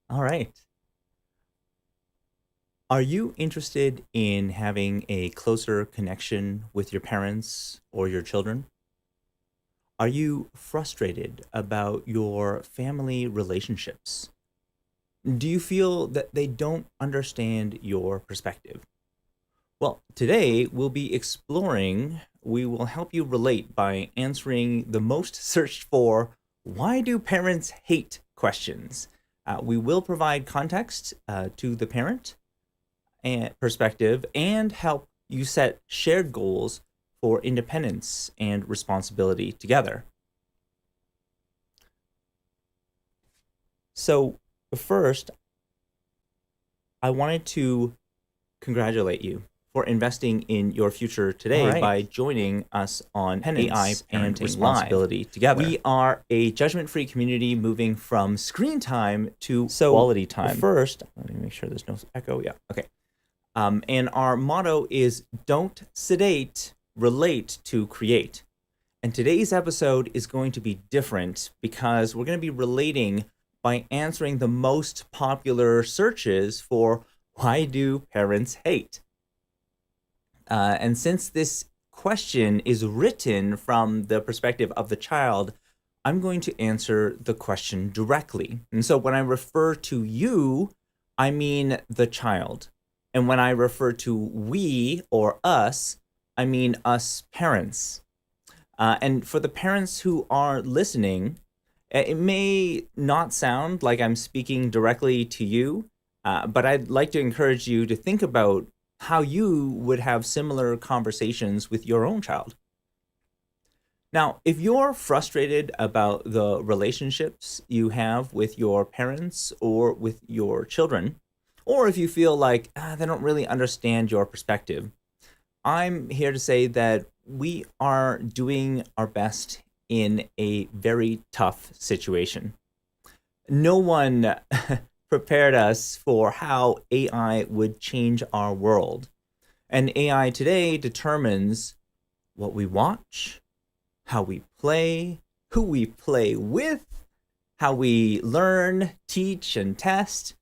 All right. Are you interested in having a closer connection with your parents or your children? Are you frustrated about your family relationships? Do you feel that they don't understand your perspective? Well, today we will help you relate by answering the most searched for why do parents hate questions. We will provide context to the parent and perspective and help you set shared goals for independence and responsibility together. So, first, I wanted to congratulate you for investing in your future today by joining us on AI and Parenting responsibility together. We are a judgment-free community moving from screen time to quality time. First, let me make sure there's no echo. Yeah, okay. And our motto is don't sedate, relate to create. And today's episode is going to be different because we're going to be relating by answering the most popular searches for why do parents hate? And since this question is written from the perspective of the child, I'm going to answer the question directly. And so when I refer to you, I mean the child. And when I refer to we or us, I mean us parents. And for the parents who are listening, it may not sound like I'm speaking directly to you, but I'd like to encourage you to think about how you would have similar conversations with your own child. Now, if you're frustrated about the relationships you have with your parents or with your children, or if you feel like they don't really understand your perspective, I'm here to say that we are doing our best in a very tough situation. No one prepared us for how AI would change our world. And AI today determines what we watch, how we play, who we play with, how we learn, teach, and test,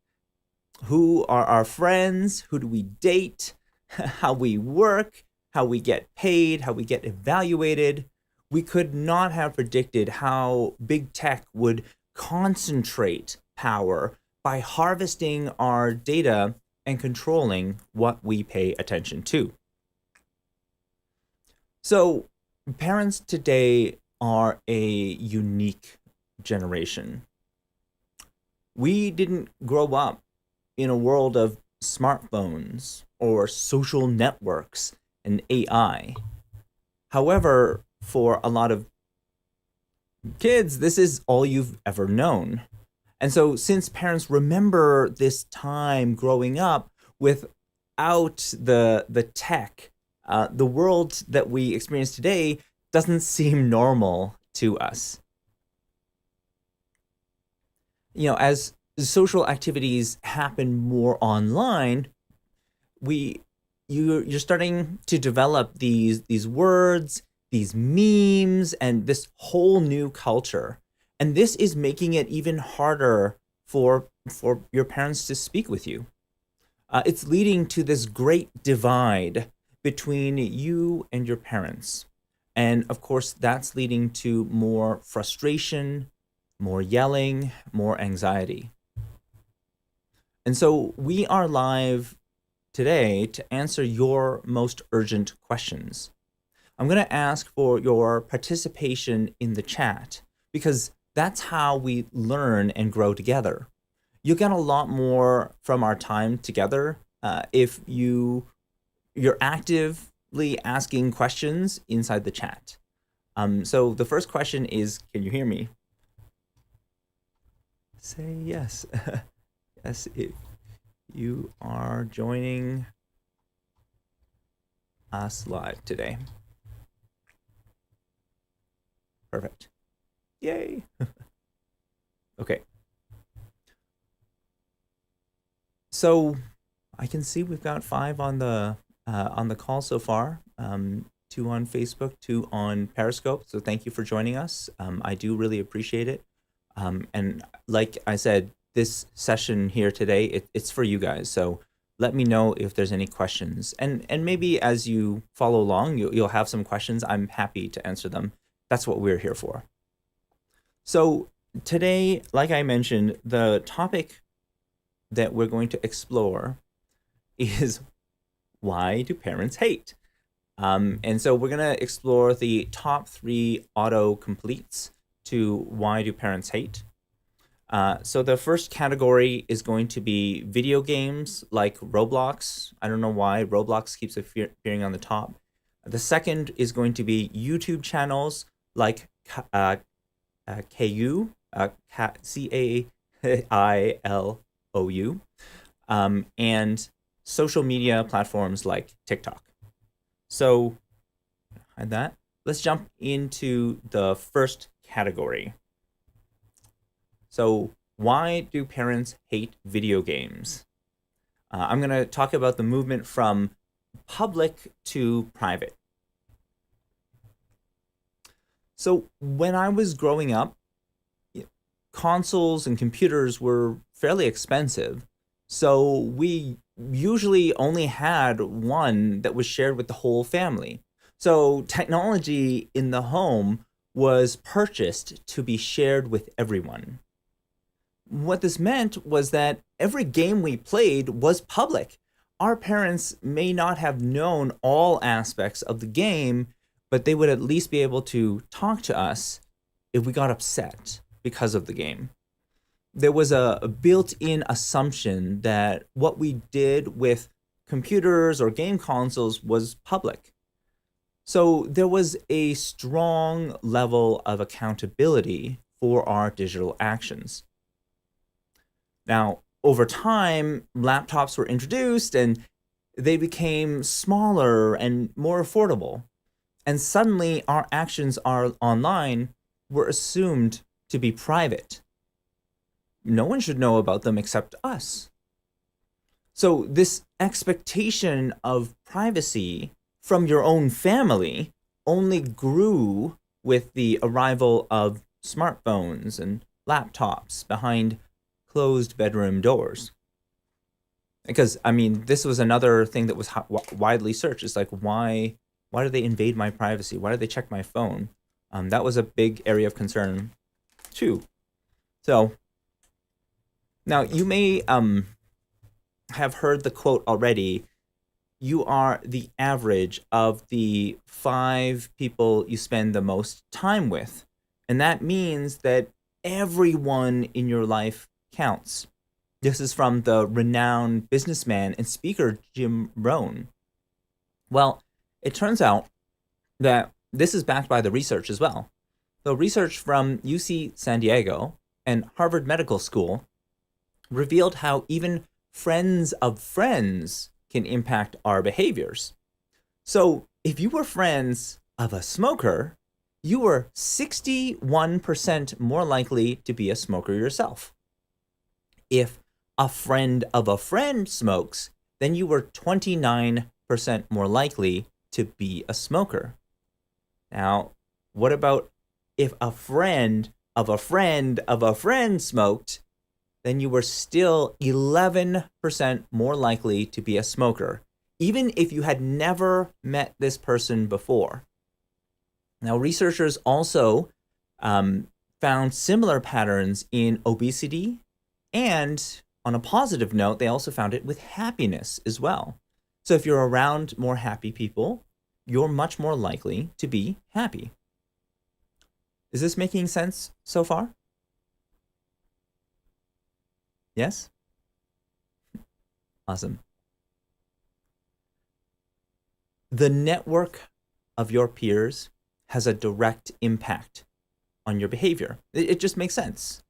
who are our friends, who do we date, how we work, how we get paid, how we get evaluated. We could not have predicted how big tech would concentrate power by harvesting our data and controlling what we pay attention to. So, parents today are a unique generation. We didn't grow up in a world of smartphones or social networks and AI. However, for a lot of kids, this is all you've ever known. And so, since parents remember this time growing up without the tech, the world that we experience today doesn't seem normal to us. You know, as social activities happen more online, we you're starting to develop these words, these memes, and this whole new culture. And this is making it even harder for your parents to speak with you. It's leading to this great divide between you and your parents. And of course, that's leading to more frustration, more yelling, more anxiety. And so we are live today to answer your most urgent questions. I'm going to ask for your participation in the chat because that's how we learn and grow together. You'll get a lot more from our time together if you're actively asking questions inside the chat. So the first question is, can you hear me? Say yes. Yes, if you are joining us live today. Perfect. Yay. Okay. So I can see we've got 5 on the call so far. 2 on Facebook, 2 on Periscope. So thank you for joining us. I do really appreciate it. And like I said, this session here today, it's for you guys. So let me know if there's any questions. And maybe as you follow along, you'll have some questions. I'm happy to answer them. That's what we're here for. So today, like I mentioned, the topic that we're going to explore is why do parents hate? And so we're going to explore the top 3 auto-completes to why do parents hate. So the first category is going to be video games like Roblox. I don't know why Roblox keeps appearing on the top. The second is going to be YouTube channels like Cailou, Cailou, and social media platforms like TikTok. So, and that, let's jump into the first category. So, why do parents hate video games? I'm going to talk about the movement from public to private. So, when I was growing up, consoles and computers were fairly expensive. So, we usually only had one that was shared with the whole family. So, technology in the home was purchased to be shared with everyone. What this meant was that every game we played was public. Our parents may not have known all aspects of the game, but they would at least be able to talk to us if we got upset because of the game. There was a built-in assumption that what we did with computers or game consoles was public. So there was a strong level of accountability for our digital actions. Now, over time, laptops were introduced and they became smaller and more affordable. And suddenly our actions online were assumed to be private. No one should know about them except us. So this expectation of privacy from your own family only grew with the arrival of smartphones and laptops behind closed bedroom doors. Because, I mean, this was another thing that was widely searched. It's like, why do they invade my privacy? Why do they check my phone? That was a big area of concern too. So now you may have heard the quote already. You are the average of the 5 people you spend the most time with. And that means that everyone in your life counts. This is from the renowned businessman and speaker Jim Rohn. Well, it turns out that this is backed by the research as well. The research from UC San Diego and Harvard Medical School revealed how even friends of friends can impact our behaviors. So if you were friends of a smoker, you were 61% more likely to be a smoker yourself. If a friend of a friend smokes, then you were 29% more likely to be a smoker. Now, what about if a friend of a friend of a friend smoked, then you were still 11% more likely to be a smoker, even if you had never met this person before. Now, researchers also found similar patterns in obesity, and on a positive note, they also found it with happiness as well. So if you're around more happy people, you're much more likely to be happy. Is this making sense so far? Yes? Awesome. The network of your peers has a direct impact on your behavior. It just makes sense.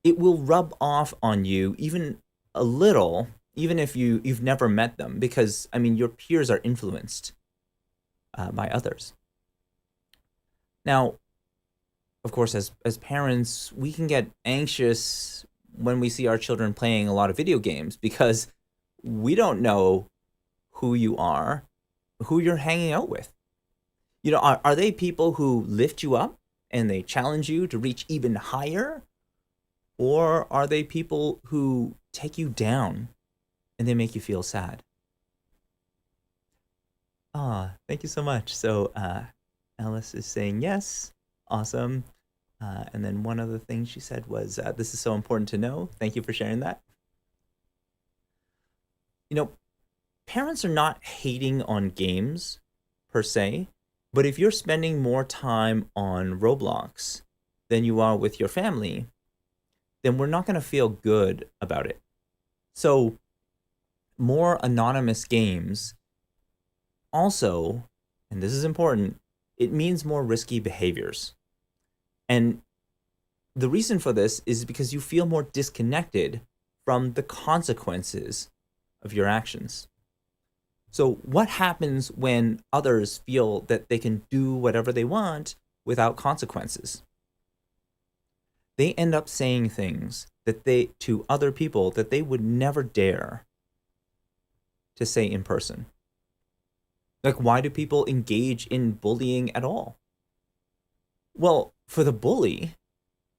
It will rub off on you even a little, even if you've never met them, because, I mean, your peers are influenced by others. Now, of course, as parents, we can get anxious when we see our children playing a lot of video games because we don't know who you are, who you're hanging out with. You know, are they people who lift you up and they challenge you to reach even higher? Or are they people who take you down and they make you feel sad? Ah, thank you so much. So Alice is saying yes. Awesome. And then one other thing she said was, this is so important to know. Thank you for sharing that. You know, parents are not hating on games per se, but if you're spending more time on Roblox than you are with your family, then we're not going to feel good about it. So more anonymous games also, and this is important, it means more risky behaviors. And the reason for this is because you feel more disconnected from the consequences of your actions. So what happens when others feel that they can do whatever they want without consequences? They end up saying things that to other people that they would never dare to say in person. Like, why do people engage in bullying at all? Well, for the bully,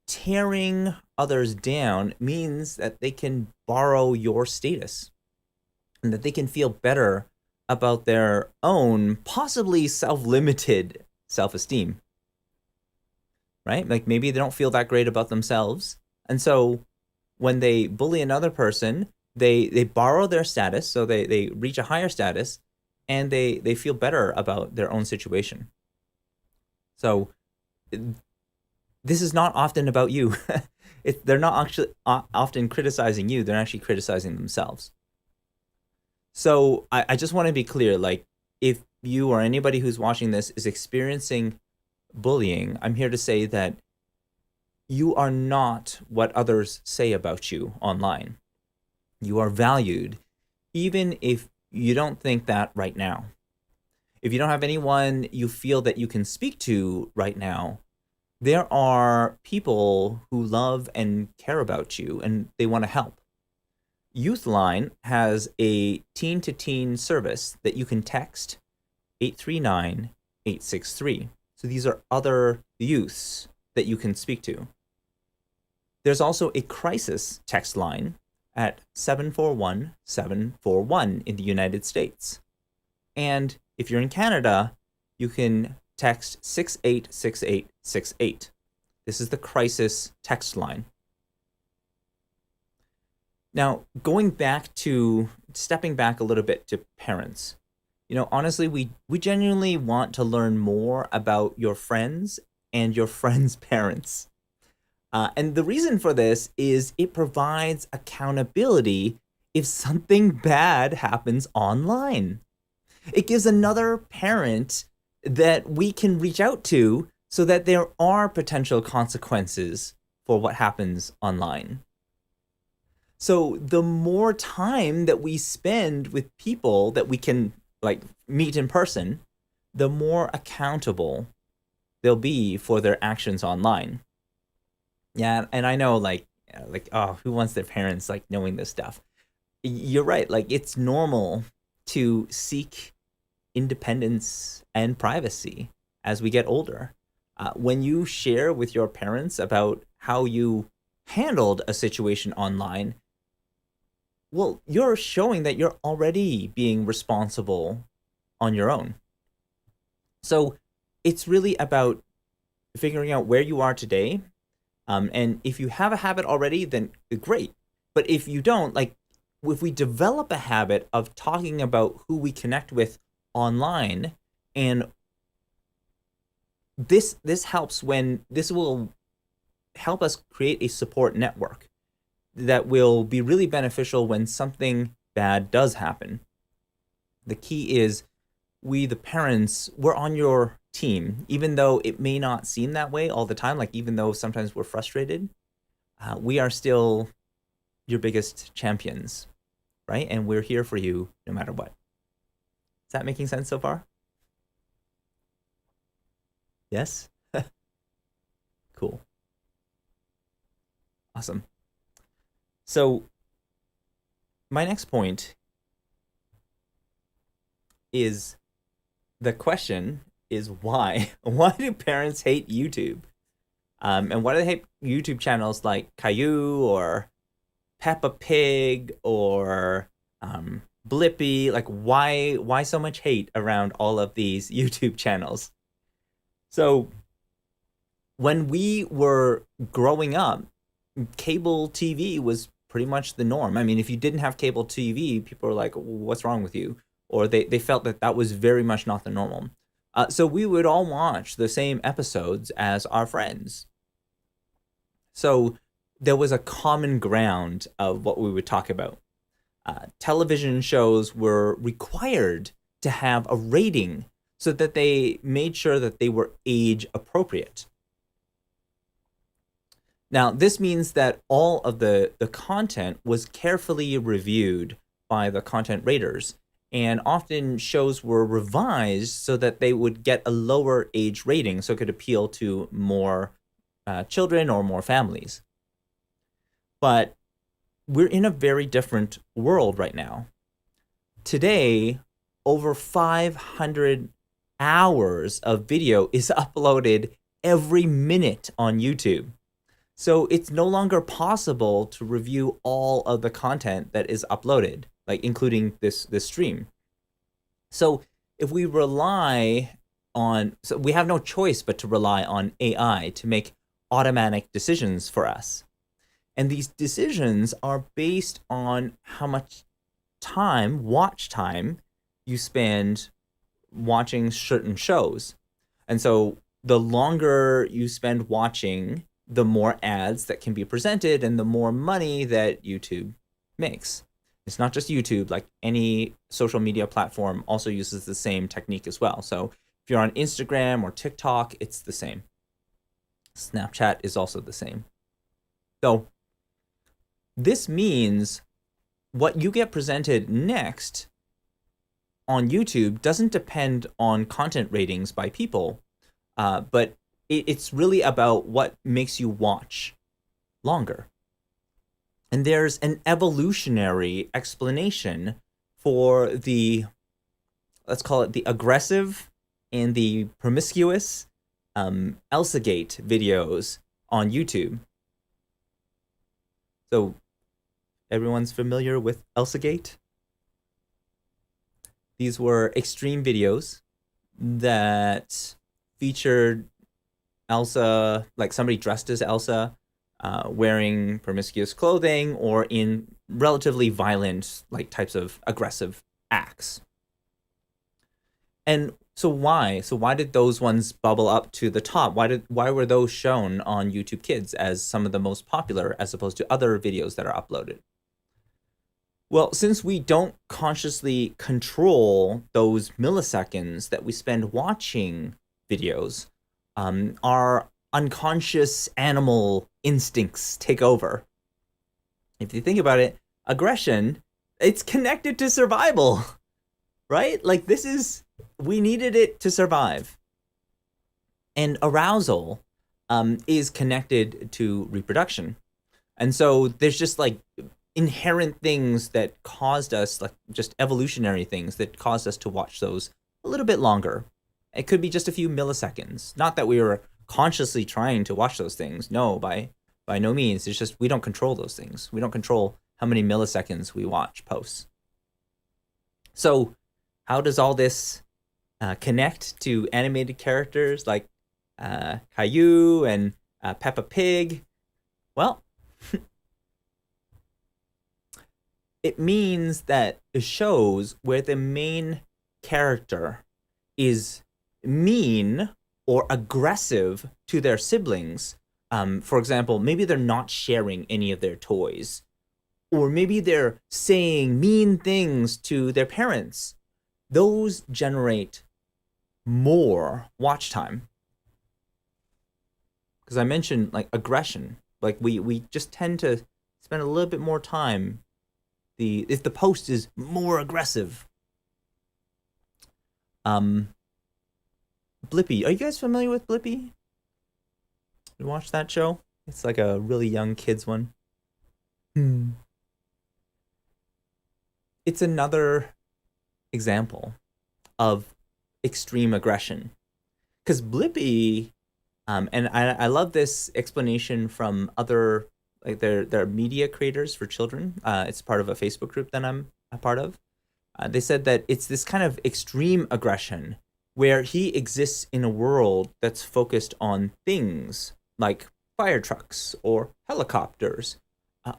tearing others down means that they can borrow your status and that they can feel better about their own, possibly self-limited self-esteem, right? Like maybe they don't feel that great about themselves. And so when they bully another person, they borrow their status, so they reach a higher status, and they feel better about their own situation. So this is not often about you. They're not actually often criticizing you. They're actually criticizing themselves. So I just want to be clear, like if you or anybody who's watching this is experiencing bullying, I'm here to say that you are not what others say about you online. You are valued, even if you don't think that right now. If you don't have anyone you feel that you can speak to right now, there are people who love and care about you and they want to help. Youthline has a teen-to-teen service that you can text 839-863. So these are other youths that you can speak to. There's also a crisis text line at 741-741 in the United States. And if you're in Canada, you can text 686868. This is the crisis text line. Now, stepping back a little bit to parents, honestly, we genuinely want to learn more about your friends and your friends' parents. And the reason for this is it provides accountability if something bad happens online. It gives another parent that we can reach out to so that there are potential consequences for what happens online. So the more time that we spend with people that we can meet in person, the more accountable they'll be for their actions online. Yeah, and I know who wants their parents knowing this stuff? You're right, it's normal to seek independence and privacy as we get older. When you share with your parents about how you handled a situation online, well, you're showing that you're already being responsible on your own. So it's really about figuring out where you are today. And if you have a habit already, then great. But if you don't, if we develop a habit of talking about who we connect with online, and this will help us create a support network that will be really beneficial when something bad does happen. The key is we, the parents, we're on your team, even though it may not seem that way all the time, even though sometimes we're frustrated, we are still your biggest champions, right? And we're here for you no matter what. Is that making sense so far? Yes? Cool. Awesome. So my next point is, the question is why? Why do parents hate YouTube? And why do they hate YouTube channels like Caillou or Peppa Pig or Blippi? Like, why so much hate around all of these YouTube channels? So when we were growing up, cable TV was pretty much the norm. I mean, if you didn't have cable TV, people were like, what's wrong with you? Or they felt that that was very much not the normal. So we would all watch the same episodes as our friends. So there was a common ground of what we would talk about. Television shows were required to have a rating so that they made sure that they were age appropriate. Now, this means that all of the content was carefully reviewed by the content raters, and often shows were revised so that they would get a lower age rating so it could appeal to more children or more families. But we're in a very different world right now. Today, over 500 hours of video is uploaded every minute on YouTube. So it's no longer possible to review all of the content that is uploaded, like including this stream. So if we rely on, so we have no choice but to rely on AI to make automatic decisions for us. And these decisions are based on how much time, watch time, you spend watching certain shows. And so the longer you spend watching, the more ads that can be presented and the more money that YouTube makes. It's not just YouTube, like any social media platform also uses the same technique as well. So if you're on Instagram or TikTok, it's the same. Snapchat is also the same. So this means what you get presented next on YouTube doesn't depend on content ratings by people, but it's really about what makes you watch longer. And there's an evolutionary explanation for the, let's call it the aggressive and the promiscuous Elsagate videos on YouTube. So everyone's familiar with Elsagate? These were extreme videos that featured Elsa, like somebody dressed as Elsa, wearing promiscuous clothing or in relatively violent, like types of aggressive acts. And so why? So why did those ones bubble up to the top? Why were those shown on YouTube Kids as some of the most popular as opposed to other videos that are uploaded? Well, since we don't consciously control those milliseconds that we spend watching videos, our unconscious animal instincts take over. If you think about it, aggression, it's connected to survival, right? Like we needed it to survive. And arousal is connected to reproduction. And so there's just like inherent things that caused us, like just evolutionary things that caused us to watch those a little bit longer. It could be just a few milliseconds. Not that we were consciously trying to watch those things. No, by no means. It's just we don't control those things. We don't control how many milliseconds we watch posts. So how does all this connect to animated characters like Caillou and Peppa Pig? Well, it means that the shows where the main character is mean or aggressive to their siblings, for example, maybe they're not sharing any of their toys, or maybe they're saying mean things to their parents, those generate more watch time. Because I mentioned like aggression, like we just tend to spend a little bit more time if the post is more aggressive. Blippi, are you guys familiar with Blippi? You watch that show? It's like a really young kids one. It's another example of extreme aggression. Because Blippi And I love this explanation from other, like they're media creators for children. It's part of a Facebook group that I'm a part of. They said that it's this kind of extreme aggression where he exists in a world that's focused on things like fire trucks or helicopters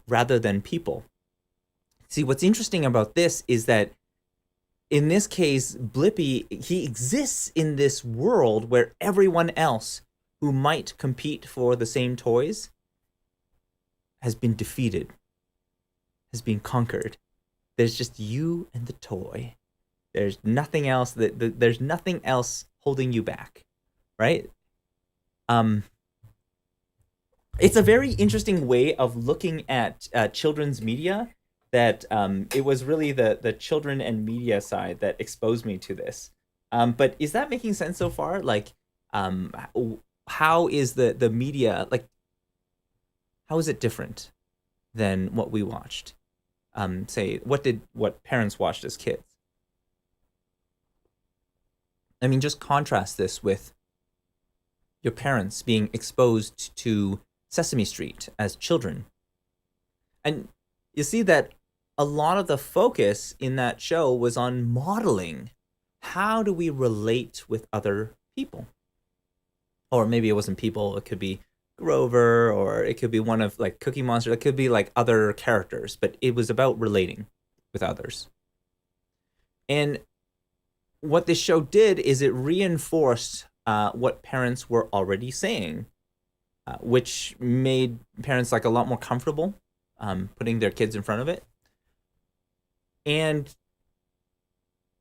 rather than people. See, what's interesting about this is that in this case, Blippi, he exists in this world where everyone else who might compete for the same toys has been defeated, has been conquered. There's just you and the toy. There's nothing else there's nothing else holding you back, right? It's a very interesting way of looking at children's media. That it was really the children and media side that exposed me to this. But is that making sense so far? Like, how is the media, like, how is it different than what we watched? Say, what parents watched as kids? I mean, just contrast this with your parents being exposed to Sesame Street as children. And you see that a lot of the focus in that show was on modeling. How do we relate with other people? Or maybe it wasn't people, it could be Grover, or it could be one of like Cookie Monster, it could be like other characters, but it was about relating with others. And what this show did is it reinforced what parents were already saying, which made parents like a lot more comfortable putting their kids in front of it. And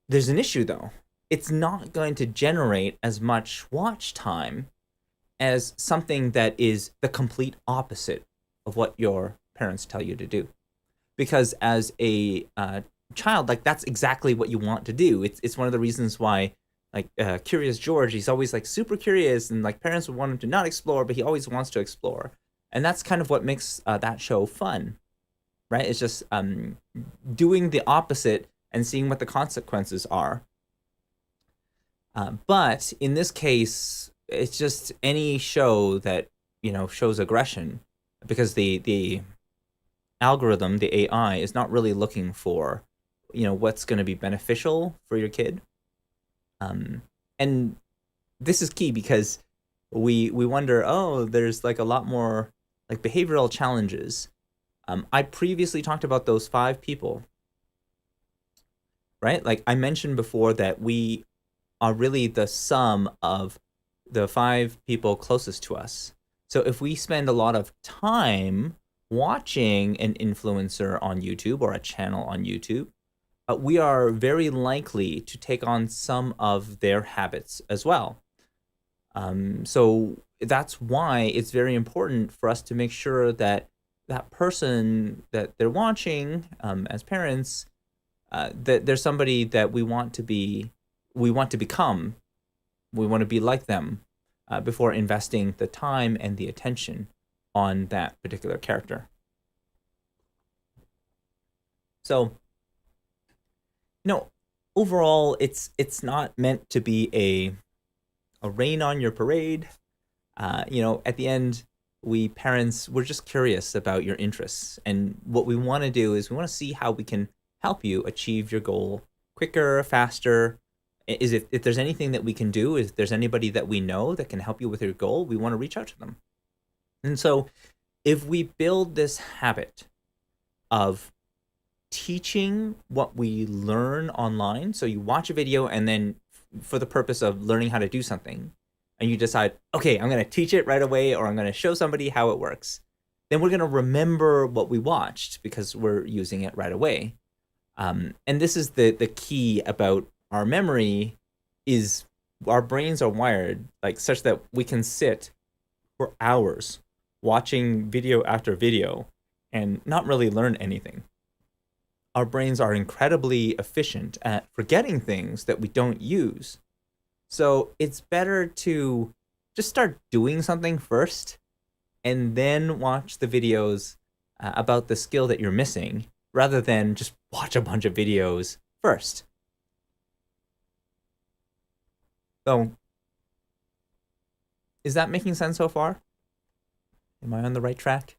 there's an issue though. It's not going to generate as much watch time as something that is the complete opposite of what your parents tell you to do. Because as a child, like that's exactly what you want to do. It's one of the reasons why, like Curious George, he's always like super curious, and like parents would want him to not explore, but he always wants to explore. And that's kind of what makes that show fun, right? It's just doing the opposite and seeing what the consequences are. But in this case, it's just any show that, you know, shows aggression, because the algorithm, the AI, is not really looking for, you know, what's going to be beneficial for your kid. And this is key because we wonder, oh, there's like a lot more like behavioral challenges. I previously talked about those 5 people, right? Like I mentioned before that we are really the sum of the 5 people closest to us. So if we spend a lot of time watching an influencer on YouTube or a channel on YouTube, we are very likely to take on some of their habits as well. So that's why it's very important for us to make sure that that person that they're watching, as parents, that there's somebody that we want to become, we want to be like them, before investing the time and the attention on that particular character. So, you know, overall, it's not meant to be a rain on your parade. You know, at the end, we parents, we're just curious about your interests, and what we want to do is we want to see how we can help you achieve your goal quicker, faster. Is if there's anything that we can do, if there's anybody that we know that can help you with your goal, we want to reach out to them. And so if we build this habit of teaching what we learn online, so you watch a video and then for the purpose of learning how to do something, and you decide, okay, I'm going to teach it right away, or I'm going to show somebody how it works, then we're going to remember what we watched because we're using it right away. And this is the key about our memory, is our brains are wired like such that we can sit for hours watching video after video and not really learn anything. Our brains are incredibly efficient at forgetting things that we don't use. So it's better to just start doing something first and then watch the videos about the skill that you're missing, rather than just watch a bunch of videos first. So Is that making sense so far? Am I on the right track?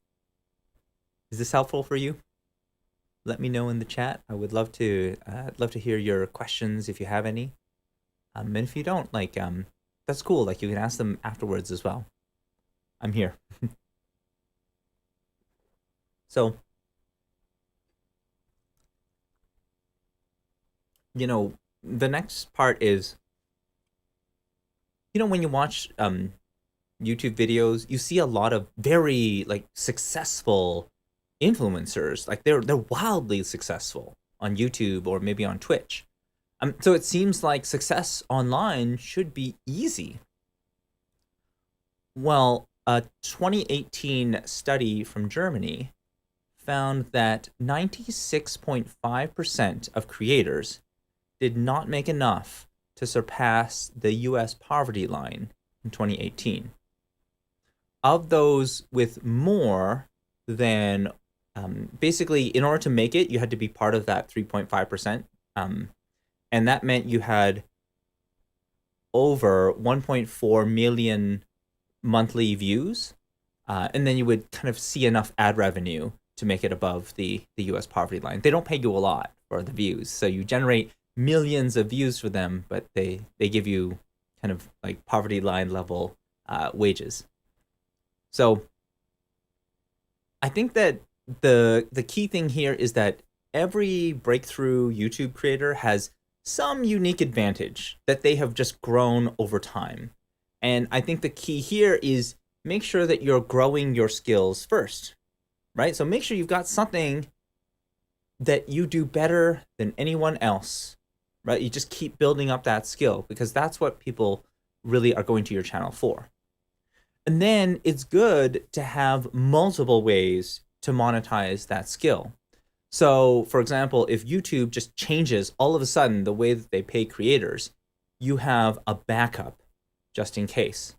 Is this helpful for you? Let me know in the chat. I would love to hear your questions if you have any. And if you don't, like, that's cool. Like, you can ask them afterwards as well. I'm here. So, you know, the next part is, you know, when you watch YouTube videos, you see a lot of very like successful influencers. Like they're wildly successful on YouTube or maybe on Twitch. So it seems like success online should be easy. Well, a 2018 study from Germany found that 96.5% of creators did not make enough to surpass the US poverty line in 2018. Of those with more than, basically, in order to make it, you had to be part of that 3.5%. And that meant you had over 1.4 million monthly views. And then you would kind of see enough ad revenue to make it above the US poverty line. They don't pay you a lot for the views. So you generate millions of views for them, but they give you kind of like poverty line level wages. So I think that the key thing here is that every breakthrough YouTube creator has some unique advantage that they have just grown over time. And I think the key here is make sure that you're growing your skills first, right? So make sure you've got something that you do better than anyone else, right? You just keep building up that skill because that's what people really are going to your channel for. And then it's good to have multiple ways to monetize that skill. So for example, if YouTube just changes all of a sudden the way that they pay creators, you have a backup just in case.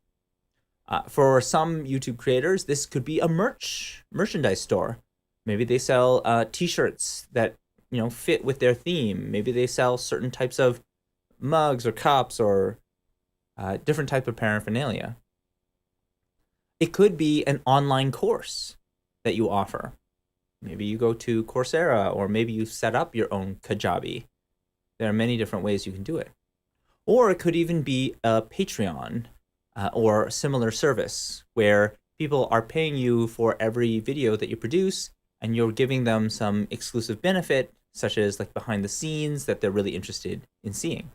For some YouTube creators, this could be a merchandise store. Maybe they sell t-shirts that, you know, fit with their theme. Maybe they sell certain types of mugs or cups or different type of paraphernalia. It could be an online course that you offer. Maybe you go to Coursera, or maybe you set up your own Kajabi. There are many different ways you can do it. Or it could even be a Patreon or a similar service where people are paying you for every video that you produce and you're giving them some exclusive benefit, such as like behind the scenes that they're really interested in seeing.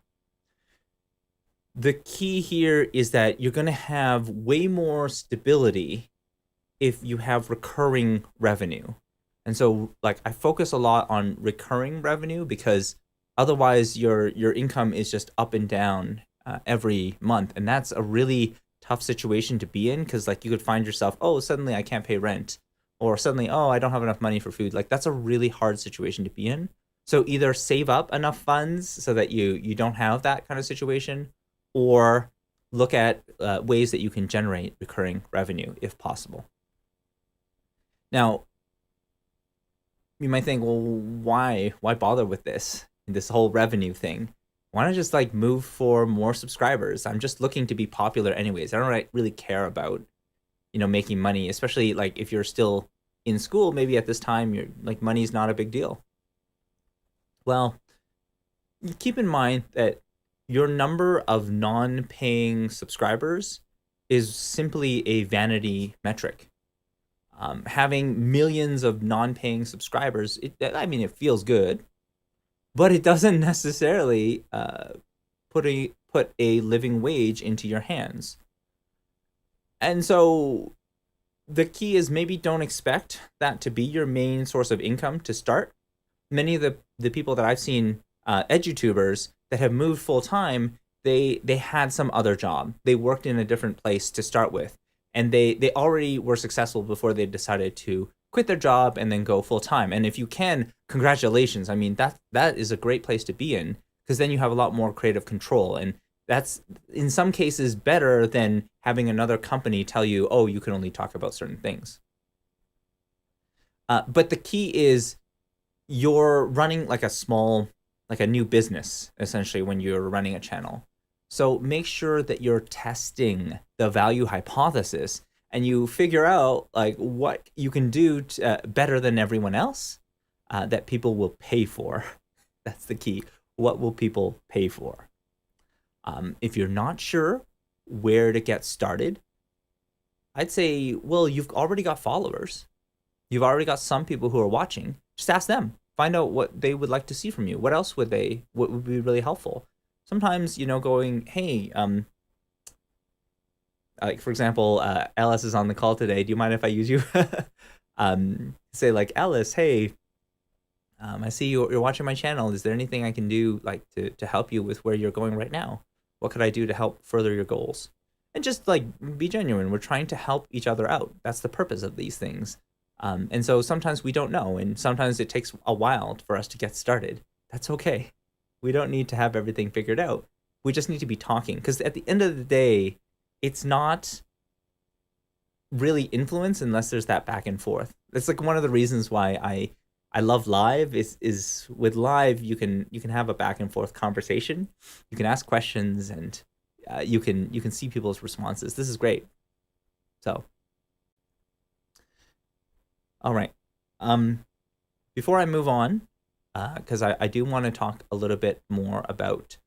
The key here is that you're going to have way more stability if you have recurring revenue. And so like I focus a lot on recurring revenue because otherwise your income is just up and down every month. And that's a really tough situation to be in because like you could find yourself, oh, suddenly I can't pay rent, or suddenly, oh, I don't have enough money for food. Like that's a really hard situation to be in. So either save up enough funds so that you don't have that kind of situation, or look at ways that you can generate recurring revenue if possible. Now, you might think, well, why bother with this whole revenue thing? Why not just like move for more subscribers? I'm just looking to be popular anyways. I don't really care about, you know, making money, especially like if you're still in school, maybe at this time, you're like money's not a big deal. Well, keep in mind that your number of non-paying subscribers is simply a vanity metric. Having millions of non-paying subscribers, I mean, it feels good, but it doesn't necessarily put a living wage into your hands. And so the key is maybe don't expect that to be your main source of income to start. Many of the people that I've seen, edutubers that have moved full time, they had some other job. They worked in a different place to start with. And they already were successful before they decided to quit their job and then go full time. And if you can, congratulations. I mean, that is a great place to be in because then you have a lot more creative control. And that's in some cases better than having another company tell you, oh, you can only talk about certain things. But the key is you're running like a new business, essentially, when you're running a channel. So make sure that you're testing the value hypothesis and you figure out like what you can do better than everyone else that people will pay for. That's the key. What will people pay for? If you're not sure where to get started, I'd say, well, you've already got followers. You've already got some people who are watching. Just ask them. Find out what they would like to see from you. What else what would be really helpful? Sometimes, going, hey, like for example, Alice is on the call today. Do you mind if I use you? Say like, Alice, hey, I see you're watching my channel. Is there anything I can do like to help you with where you're going right now? What could I do to help further your goals? And just like be genuine. We're trying to help each other out. That's the purpose of these things. And so sometimes we don't know, and sometimes it takes a while for us to get started. That's okay. We don't need to have everything figured out. We just need to be talking, because at the end of the day, it's not really influence unless there's that back and forth. That's like one of the reasons why I love live is with live you can have a back and forth conversation. You can ask questions and you can see people's responses. This is great. So, all right. Before I move on, because I do want to talk a little bit more about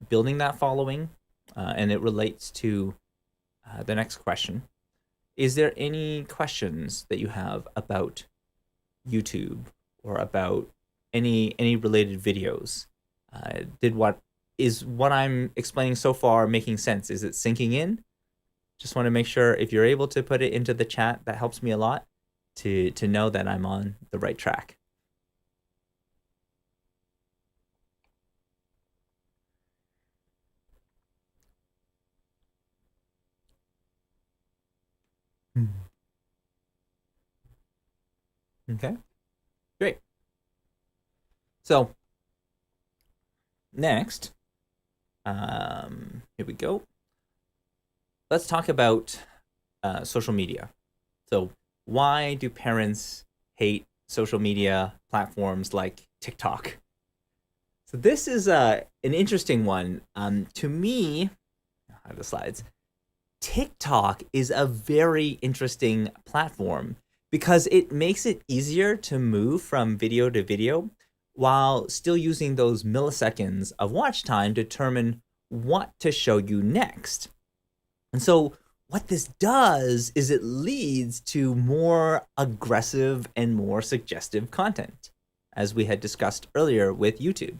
building that following, and it relates to the next question. Is there any questions that you have about YouTube or about any related videos? Is what I'm explaining so far making sense? Is it sinking in? Just want to make sure if you're able to put it into the chat, that helps me a lot to know that I'm on the right track. Okay, great. So next, here we go. Let's talk about social media. So why do parents hate social media platforms like TikTok? So this is an interesting one. To me, I have the slides. TikTok is a very interesting platform because it makes it easier to move from video to video while still using those milliseconds of watch time to determine what to show you next. And so what this does is it leads to more aggressive and more suggestive content, as we had discussed earlier with YouTube.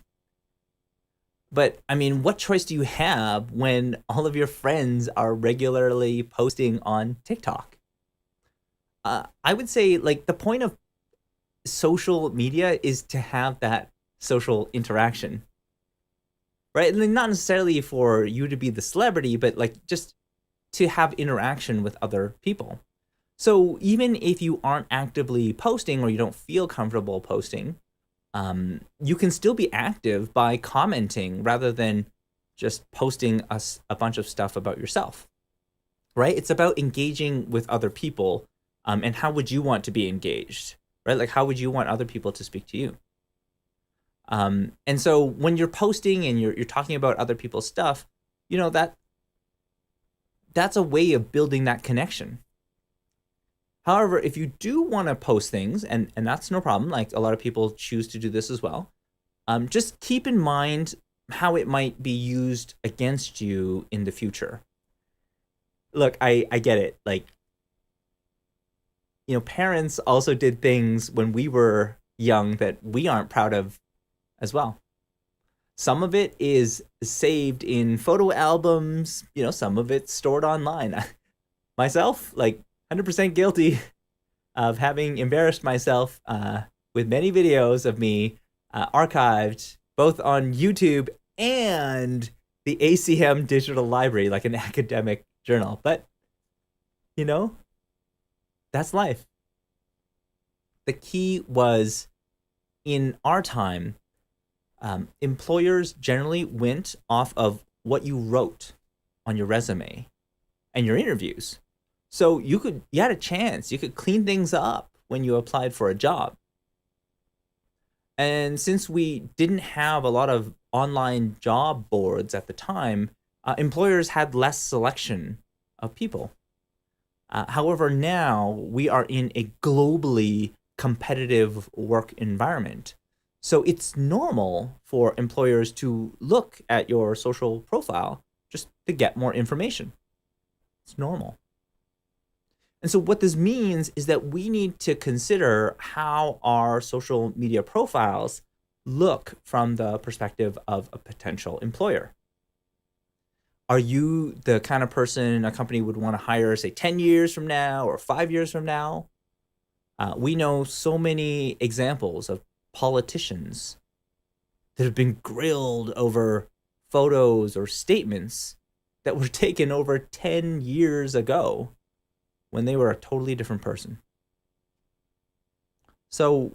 But I mean, what choice do you have when all of your friends are regularly posting on TikTok? I would say like the point of social media is to have that social interaction, right? And not necessarily for you to be the celebrity, but like just to have interaction with other people. So even if you aren't actively posting or you don't feel comfortable posting, you can still be active by commenting rather than just posting a bunch of stuff about yourself, right? It's about engaging with other people, and how would you want to be engaged, right? Like how would you want other people to speak to you? And so when you're posting and you're talking about other people's stuff, that's a way of building that connection. However, if you do want to post things, and that's no problem, like a lot of people choose to do this as well, just keep in mind how it might be used against you in the future. Look, I get it. Like, parents also did things when we were young that we aren't proud of as well. Some of it is saved in photo albums, some of it's stored online. Myself, like 100% guilty of having embarrassed myself with many videos of me archived both on YouTube and the ACM Digital Library, like an academic journal. But, that's life. The key was in our time, employers generally went off of what you wrote on your resume and your interviews. So you had a chance, you could clean things up when you applied for a job. And since we didn't have a lot of online job boards at the time, employers had less selection of people. However, now we are in a globally competitive work environment. So it's normal for employers to look at your social profile just to get more information. It's normal. And so what this means is that we need to consider how our social media profiles look from the perspective of a potential employer. Are you the kind of person a company would want to hire, say, 10 years from now or 5 years from now? We know so many examples of politicians that have been grilled over photos or statements that were taken over 10 years ago when they were a totally different person. So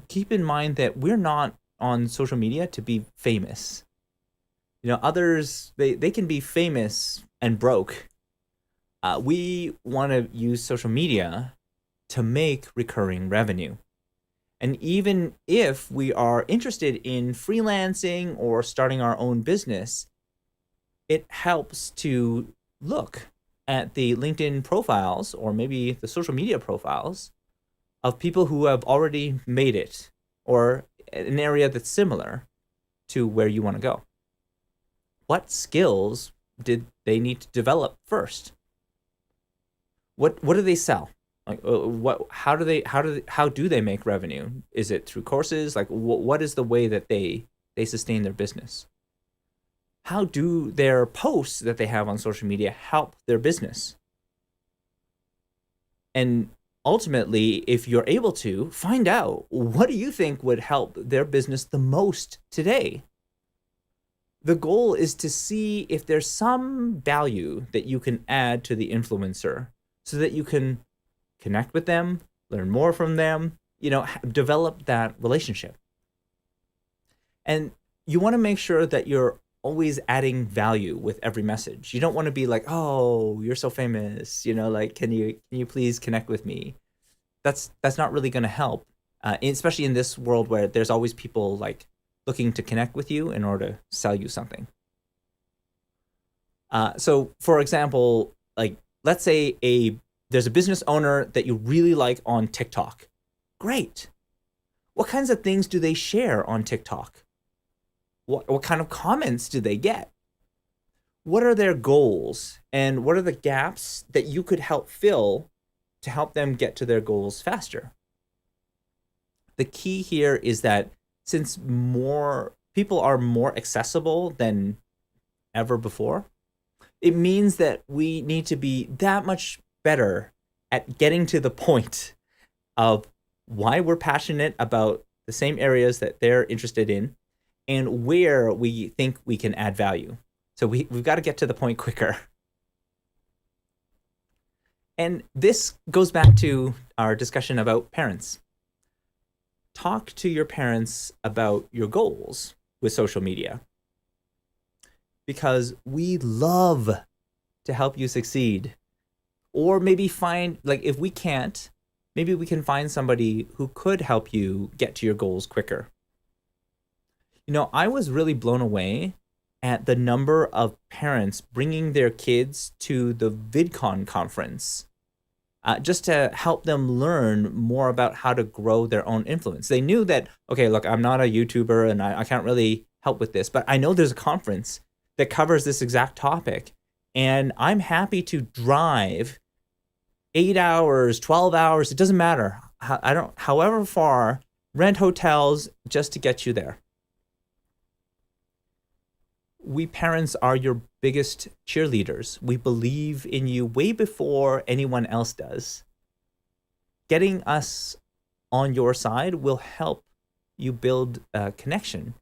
keep in mind that we're not on social media to be famous. Others, they can be famous and broke. We want to use social media to make recurring revenue. And even if we are interested in freelancing or starting our own business, it helps to look at the LinkedIn profiles or maybe the social media profiles of people who have already made it or an area that's similar to where you want to go. What skills did they need to develop first? What do they sell? Like how do they make revenue? Is it through courses? Like what is the way that they sustain their business? How do their posts that they have on social media help their business? And ultimately, if you're able to, find out what do you think would help their business the most today? The goal is to see if there's some value that you can add to the influencer so that you can connect with them, learn more from them, develop that relationship. And you want to make sure that you're always adding value with every message. You don't want to be like, oh, you're so famous, can you please connect with me? That's not really going to help, especially in this world where there's always people like looking to connect with you in order to sell you something. So for example, like let's say there's a business owner that you really like on TikTok. Great. What kinds of things do they share on TikTok? What kind of comments do they get? What are their goals? And what are the gaps that you could help fill to help them get to their goals faster? The key here is that since more people are more accessible than ever before, it means that we need to be that much better at getting to the point of why we're passionate about the same areas that they're interested in and where we think we can add value. So we've got to get to the point quicker. And this goes back to our discussion about parents. Talk to your parents about your goals with social media, because we love to help you succeed. Or maybe if we can't, maybe we can find somebody who could help you get to your goals quicker. I was really blown away at the number of parents bringing their kids to the VidCon conference just to help them learn more about how to grow their own influence. They knew that, okay, look, I'm not a YouTuber and I can't really help with this, but I know there's a conference that covers this exact topic, and I'm happy to drive 8 hours, 12 hours, it doesn't matter. However far, rent hotels just to get you there. We parents are your biggest cheerleaders. We believe in you way before anyone else does. Getting us on your side will help you build a connection,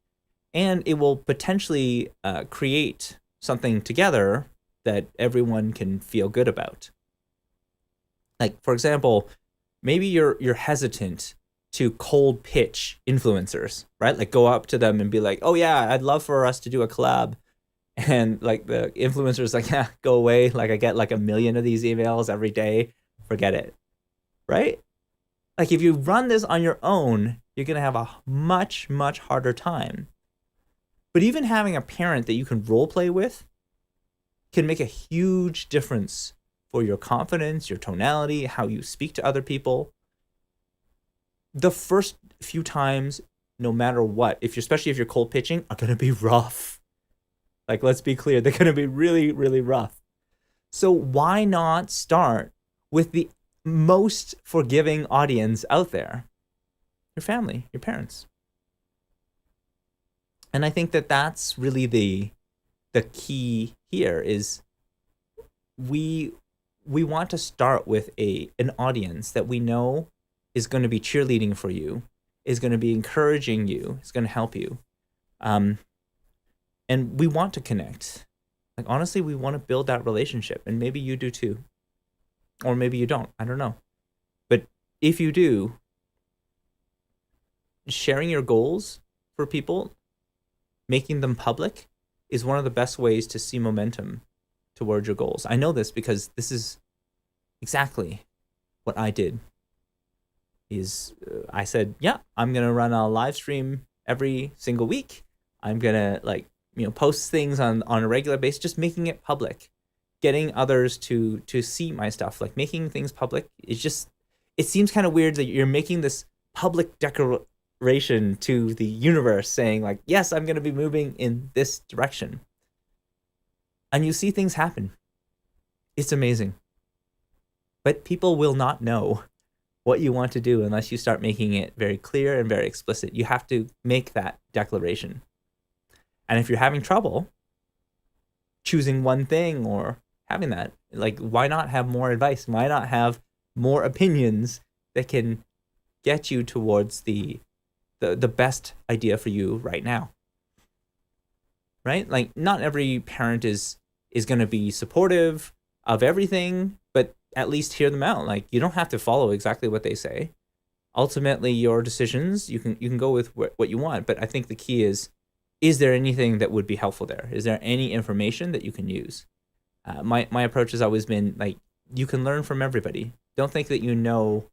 and it will potentially create something together that everyone can feel good about. Like, for example, maybe you're hesitant to cold pitch influencers, right? Like go up to them and be like, oh yeah, I'd love for us to do a collab. And like the influencer's like, yeah, go away. Like I get like 1 million of these emails every day. Forget it, right? Like if you run this on your own, you're going to have a much, much harder time. But even having a parent that you can role play with can make a huge difference for your confidence, your tonality, how you speak to other people. The first few times, no matter what, especially if you're cold pitching, are going to be rough. Like, let's be clear, they're going to be really, really rough. So why not start with the most forgiving audience out there? Your family, your parents. And I think that that's really the key here is we want to start with an audience that we know is going to be cheerleading for you, is going to be encouraging you, is going to help you. And we want to connect. Like, honestly, we want to build that relationship, and maybe you do too. Or maybe you don't, I don't know. But if you do, sharing your goals for people, making them public, is one of the best ways to see momentum towards your goals. I know this because this is exactly what I did. I said, yeah, I'm going to run a live stream every single week. I'm going to post things on a regular basis, just making it public, getting others to see my stuff, like making things public. It seems kind of weird that you're making this public declaration to the universe saying like, yes, I'm going to be moving in this direction. And you see things happen. It's amazing. But people will not know what you want to do unless you start making it very clear and very explicit. You have to make that declaration. And if you're having trouble choosing one thing or having that, like, why not have more advice? Why not have more opinions that can get you towards the best idea for you right now? Right? Like, not every parent is going to be supportive of everything, but at least hear them out. Like, you don't have to follow exactly what they say. Ultimately, your decisions, you can go with what you want. But I think the key is there anything that would be helpful there? Is there any information that you can use? My approach has always been like, you can learn from everybody. Don't think that you know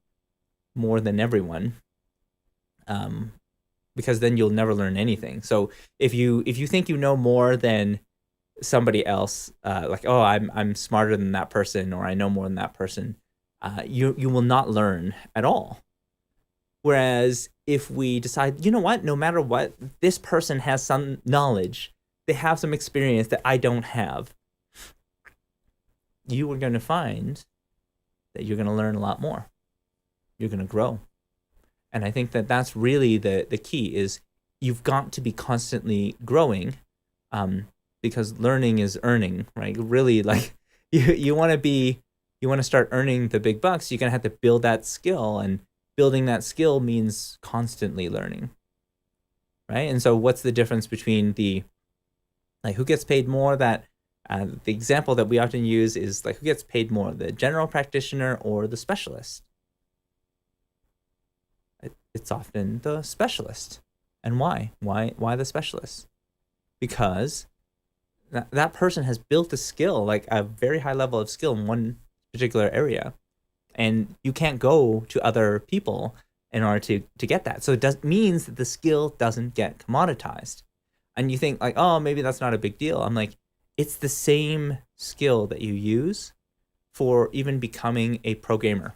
more than everyone, because then you'll never learn anything. So if you think you know more than somebody else, like, oh, I'm smarter than that person, or I know more than that person, you will not learn at all. Whereas if we decide, you know what, no matter what, this person has some knowledge, they have some experience that I don't have, you are going to find that you're going to learn a lot more. You're going to grow. And I think that that's really the key is you've got to be constantly growing, because learning is earning, right? Really, like, you want to start earning the big bucks, you're going to have to build that skill, and building that skill means constantly learning, right? And so what's the difference between who gets paid more? That the example that we often use is like, who gets paid more, the general practitioner or the specialist? It's often the specialist. And why? Why the specialist? Because that person has built a skill, like a very high level of skill in one particular area. And you can't go to other people in order to get that. So it means that the skill doesn't get commoditized. And you think like, oh, maybe that's not a big deal. I'm like, it's the same skill that you use for even becoming a pro gamer,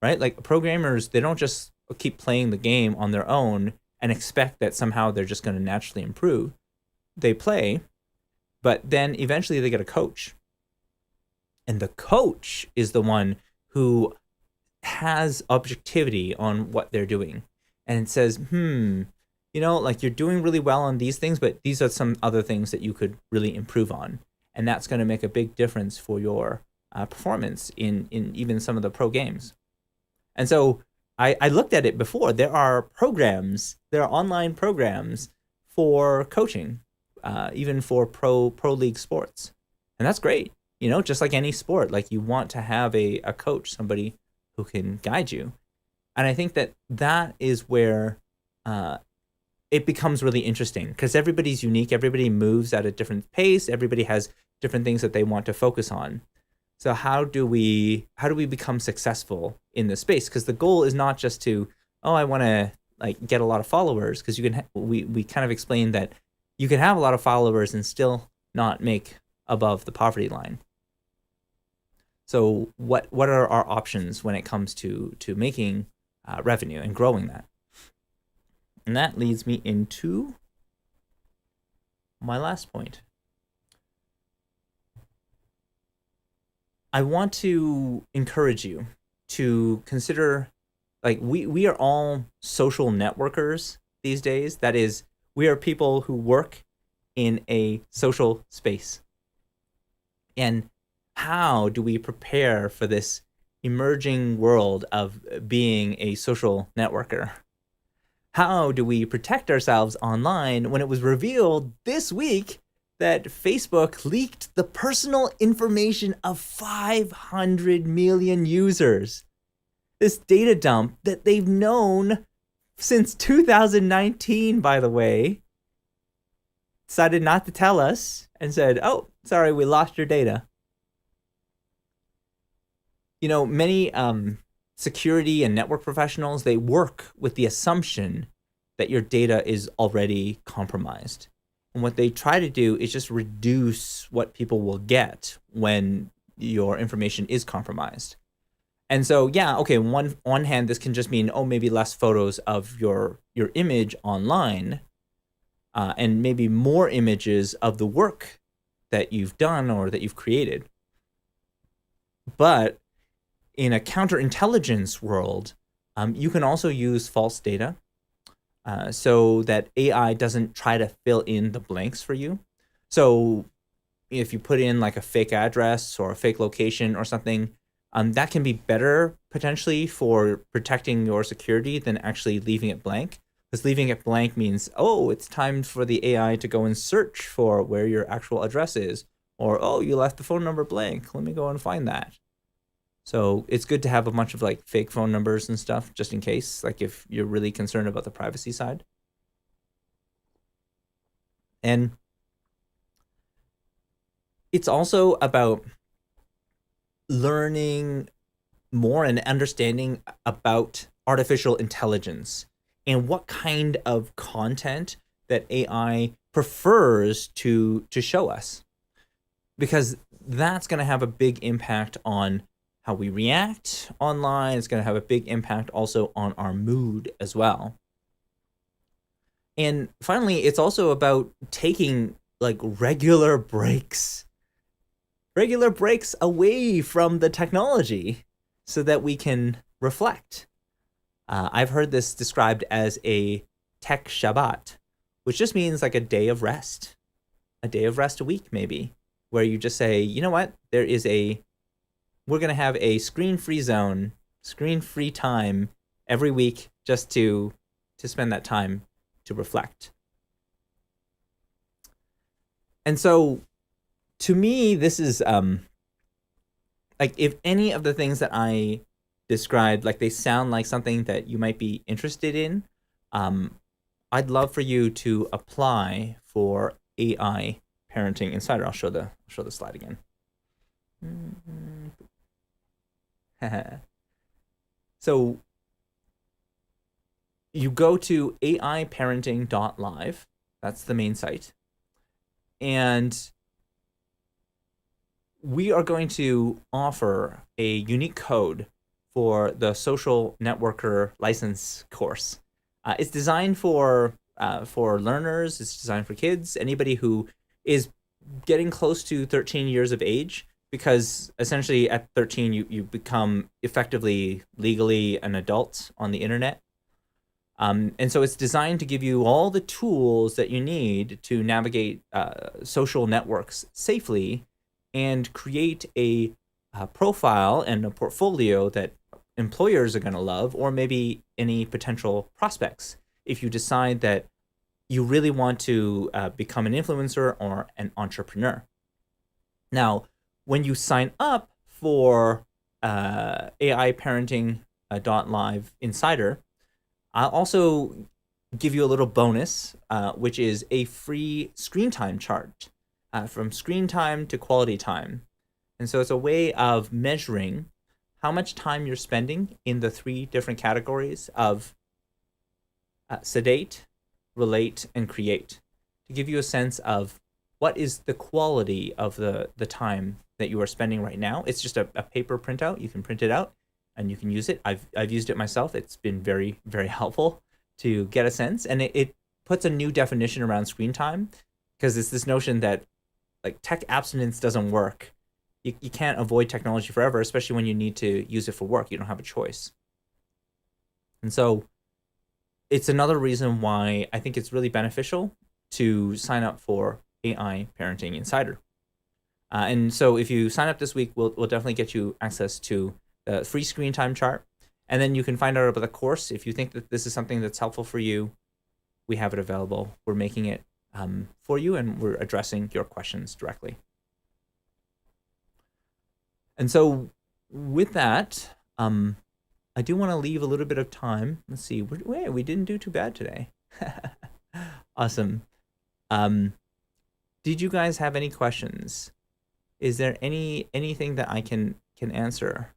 right? Like, programmers, they don't just keep playing the game on their own and expect that somehow they're just going to naturally improve. They play, but then eventually they get a coach. And the coach is the one who has objectivity on what they're doing. And it says, like, you're doing really well on these things, but these are some other things that you could really improve on. And that's going to make a big difference for your performance in even some of the pro games. And so I looked at it before. There are online programs for coaching, even for pro league sports. And that's great. Just like any sport, like, you want to have a coach, somebody who can guide you. And I think that is where it becomes really interesting, because everybody's unique. Everybody moves at a different pace. Everybody has different things that they want to focus on. So how do we become successful in this space? Because the goal is not just to, I want to like get a lot of followers, because you can we kind of explained that you can have a lot of followers and still not make above the poverty line. So what are our options when it comes to making revenue and growing that? And that leads me into my last point. I want to encourage you to consider, like, we are all social networkers these days. That is, we are people who work in a social space. And how do we prepare for this emerging world of being a social networker? How do we protect ourselves online when it was revealed this week that Facebook leaked the personal information of 500 million users? This data dump that they've known since 2019, by the way, decided not to tell us and said, oh, sorry, we lost your data. You know, many security and network professionals, they work with the assumption that your data is already compromised. And what they try to do is just reduce what people will get when your information is compromised. And so, yeah, okay, on one hand, this can just mean, oh, maybe less photos of your image online, and maybe more images of the work that you've done or that you've created. But in a counterintelligence world, you can also use false data so that AI doesn't try to fill in the blanks for you. So if you put in like a fake address or a fake location or something, that can be better potentially for protecting your security than actually leaving it blank. Because leaving it blank means, oh, it's time for the AI to go and search for where your actual address is. Or, oh, you left the phone number blank. Let me go and find that. So it's good to have a bunch of like fake phone numbers and stuff just in case, like if you're really concerned about the privacy side. And it's also about learning more and understanding about artificial intelligence and what kind of content that AI prefers to show us. Because that's going to have a big impact on how we react online. It's going to have a big impact also on our mood as well. And finally, it's also about taking like regular breaks away from the technology so that we can reflect. I've heard this described as a tech Shabbat, which just means like a day of rest a week maybe, where you just say, you know what, we're going to have a screen-free zone, screen-free time every week just to spend that time to reflect. And so to me, this is like if any of the things that I described, like they sound like something that you might be interested in, I'd love for you to apply for AI Parenting Insider. I'll show the slide again. So you go to aiparenting.live. That's the main site. And we are going to offer a unique code for the social networker license course. It's designed for learners. It's designed for kids, anybody who is getting close to 13 years of age, because essentially at 13 you become effectively legally an adult on the internet. And so it's designed to give you all the tools that you need to navigate social networks safely and create a profile and a portfolio that employers are going to love, or maybe any potential prospects, if you decide that you really want to become an influencer or an entrepreneur. Now, when you sign up for AI Parenting .live Insider, I'll also give you a little bonus, which is a free screen time chart, from screen time to quality time. And so it's a way of measuring how much time you're spending in the 3 different categories of sedate, relate, and create, to give you a sense of what is the quality of the time that you are spending right now. It's just a paper printout. You can print it out and you can use it. I've used it myself. It's been very, very helpful to get a sense, and it puts a new definition around screen time, because it's this notion that like tech abstinence doesn't work. You can't avoid technology forever, especially when you need to use it for work. You don't have a choice. And so it's another reason why I think it's really beneficial to sign up for AI Parenting Insider. And so if you sign up this week, we'll definitely get you access to the free screen time chart. And then you can find out about the course. If you think that this is something that's helpful for you, we have it available. We're making it for you, and we're addressing your questions directly. And so with that, I do want to leave a little bit of time. Let's see. Wait, we didn't do too bad today. Awesome. Did you guys have any questions? Is there anything that I can answer?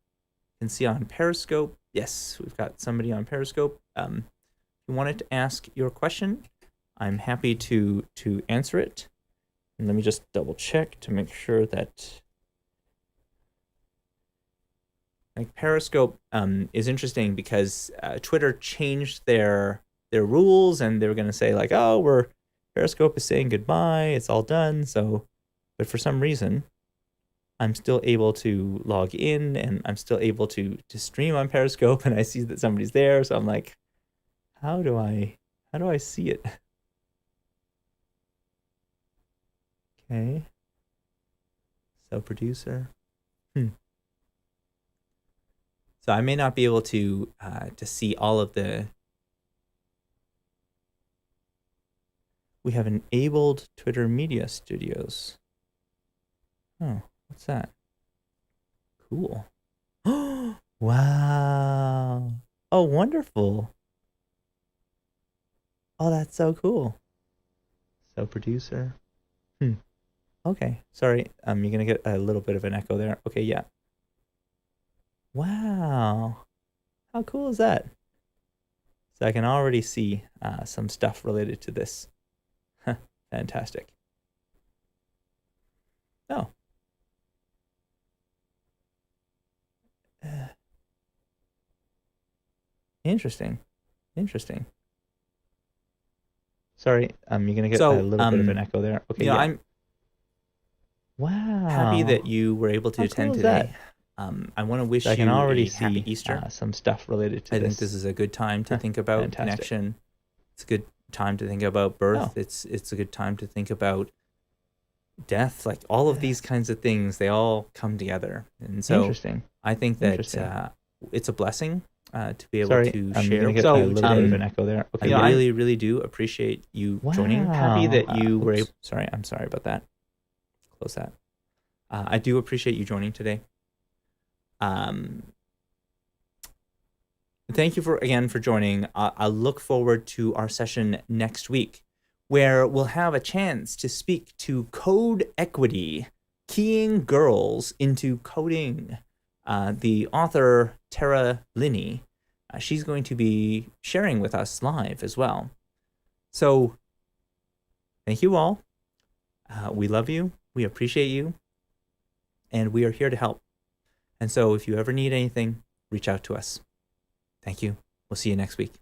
You can see on Periscope. Yes, we've got somebody on Periscope. If you wanted to ask your question, I'm happy to answer it. And let me just double check to make sure that like Periscope is interesting, because Twitter changed their rules, and they were going to say like, oh, Periscope is saying goodbye, it's all done. So, but for some reason, I'm still able to log in, and I'm still able to stream on Periscope, and I see that somebody's there. So I'm like, how do I see it? Okay. So producer. So I may not be able to see all of the. We have enabled Twitter Media Studios. Oh, what's that? Cool. Wow. Oh, wonderful. Oh, that's so cool. So producer. Okay. Sorry. You're gonna get a little bit of an echo there. Okay, yeah. Wow. How cool is that? So I can already see some stuff related to this. Fantastic. Oh. Interesting. Sorry, you're gonna get a little bit of an echo there. Okay, yeah. I'm happy that you were able to attend today. I want to wish you a happy Easter. Some stuff related to this. I think this is a good time to think about connection. It's a good time to think about birth. It's a good time to think about death. Like all of these kinds of things, they all come together. And so I think that it's a blessing to be able to share. So a little bit of an echo there. Okay, I really, really do appreciate you joining. Happy that you were able. Sorry, I'm sorry about that. Close that. I do appreciate you joining today. Thank you again for joining. I look forward to our session next week, where we'll have a chance to speak to Code Equity, Keying Girls into Coding. The author, Tara Linney, she's going to be sharing with us live as well. So thank you all. We love you. We appreciate you. And we are here to help. And so if you ever need anything, reach out to us. Thank you. We'll see you next week.